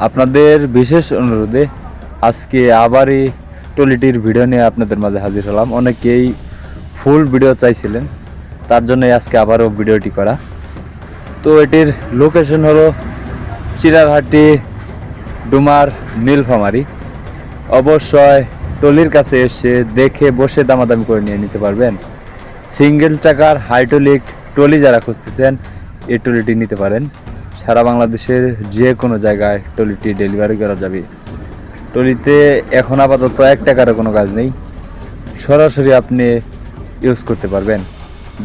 আপনাদের বিশেষ অনুরোধে আজকে আবার এই ট্রলিটির ভিডিও নিয়ে আপনাদের মাঝে হাজির হলাম। অনেকেই ফুল ভিডিও চাইছিলেন, তার জন্য আজকে আবারও ভিডিওটি করা। তো এটির লোকেশন হলো চিরারহাটি ডুমার নীলফামারী। অবশ্যই ট্রলির কাছে এসে দেখে বসে দামাদামি করে নিয়ে নিতে পারবেন। সিঙ্গেল চাকার হাইড্রোলিক ট্রলি যারা খুঁজতেছেন এই ট্রলিটি নিতে পারেন। সারা বাংলাদেশের যে কোনো জায়গায় ট্রলিটি ডেলিভারি করা যাবে। ট্রলিতে এখন আপাতত 1 টাকারও কোনো কাজ নেই, সরাসরি আপনি ইউজ করতে পারবেন।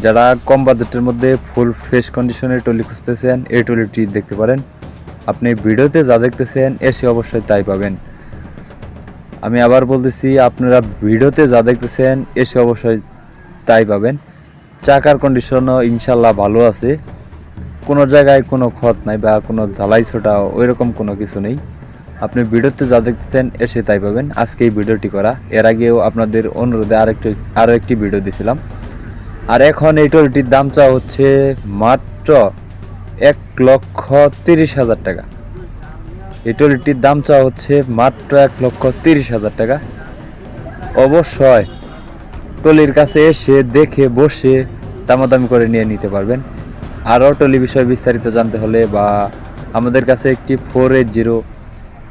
যারা কম বাজেটের মধ্যে ফুল ফ্রেশ কন্ডিশনের ট্রলি খুঁজতেছেন এই ট্রলিটি দেখতে পারেন। আপনি ভিডিওতে যা দেখতেছেন এসে অবশ্যই তাই পাবেন। আমি আবার বলতেছি, আপনারা ভিডিওতে যা দেখতেছেন এসে অবশ্যই তাই পাবেন। চাকার কন্ডিশনও ইনশাল্লাহ ভালো আছে, কোনো জায়গায় কোনো ক্ষত নাই বা কোনো ঝালাই ছোটা ওইরকম কোনো কিছু নেই। আপনি ভিডিওতে যা দেখতেছেন এসে তাই পাবেন। আজকে এই ভিডিওটি করা, এর আগেও আপনাদের অনুরোধে আরও একটি ভিডিও দিয়েছিলাম। আর এখন এই ট্রলিটির দাম চাওয়া হচ্ছে মাত্র 1,30,000 টাকা। এই ট্রলিটির দাম চাওয়া হচ্ছে মাত্র 1,30,000 টাকা। অবশ্যই ট্রলির কাছে এসে দেখে বসে দামাদামি করে নিয়ে নিতে পারবেন। আরও ট্রলি বিষয়ে বিস্তারিত জানতে হলে বা আমাদের কাছে একটি 480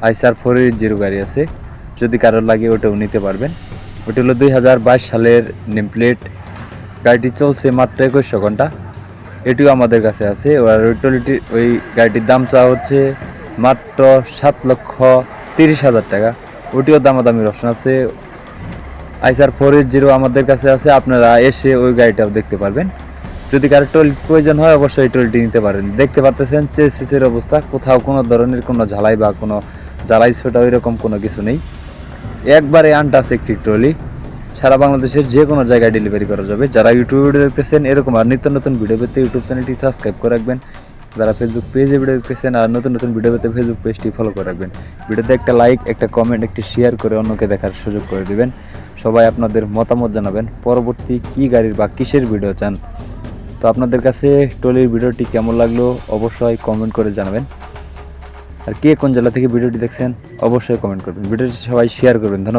আইসার 480 গাড়ি আছে, যদি কারোর লাগে ওটাও নিতে পারবেন। ওটা হলো 2022 সালের নেম প্লেট। গাড়িটি চলছে মাত্র 2100 ঘন্টা। এটিও আমাদের কাছে আছে। আর ওই গাড়িটির দাম চাওয়া হচ্ছে মাত্র 7,30,000 টাকা। ওটিও দামাদামির অপশন আছে। আইসার 480 আমাদের কাছে আছে, আপনারা এসে ওই গাড়িটাও দেখতে পারবেন। যদি কারো ট্রলি প্রয়োজন হয় অবশ্যই এই ট্রলিটি নিতে পারেন। দেখতে পাচ্ছেন চেসিসের অবস্থা, কোথাও কোনো ধরনের কোনো ঝালাই বা কোনো জ্বালাই ছোটা ওইরকম কোনো কিছু নেই। একবারে আনটাচ একটি ট্রলি, সারা বাংলাদেশের যে কোনো জায়গায় ডেলিভারি করা যাবে। যারা ইউটিউব ভিডিও দেখতেছেন এরকম আর নিত্য নতুন ভিডিও পেতে ইউটিউব চ্যানেলটি সাবস্ক্রাইব করে রাখবেন। যারা ফেসবুক পেজে ভিডিও দেখতেছেন আর নতুন নতুন ভিডিও পেতে ফেসবুক পেজটি ফলো করে রাখবেন। ভিডিওতে একটা লাইক, একটা কমেন্ট, একটি শেয়ার করে অন্যকে দেখার সুযোগ করে দেবেন। সবাই আপনাদের মতামত জানাবেন, পরবর্তী কী গাড়ির বা কিসের ভিডিও চান। তো আপনাদের কাছে ট্রলির ভিডিওটি কেমন লাগলো অবশ্যই কমেন্ট করে জানাবেন। আর কে কোন জেলা থেকে ভিডিওটি দেখছেন অবশ্যই কমেন্ট করবেন। ভিডিওটি সবাই শেয়ার করবেন। ধন্যবাদ।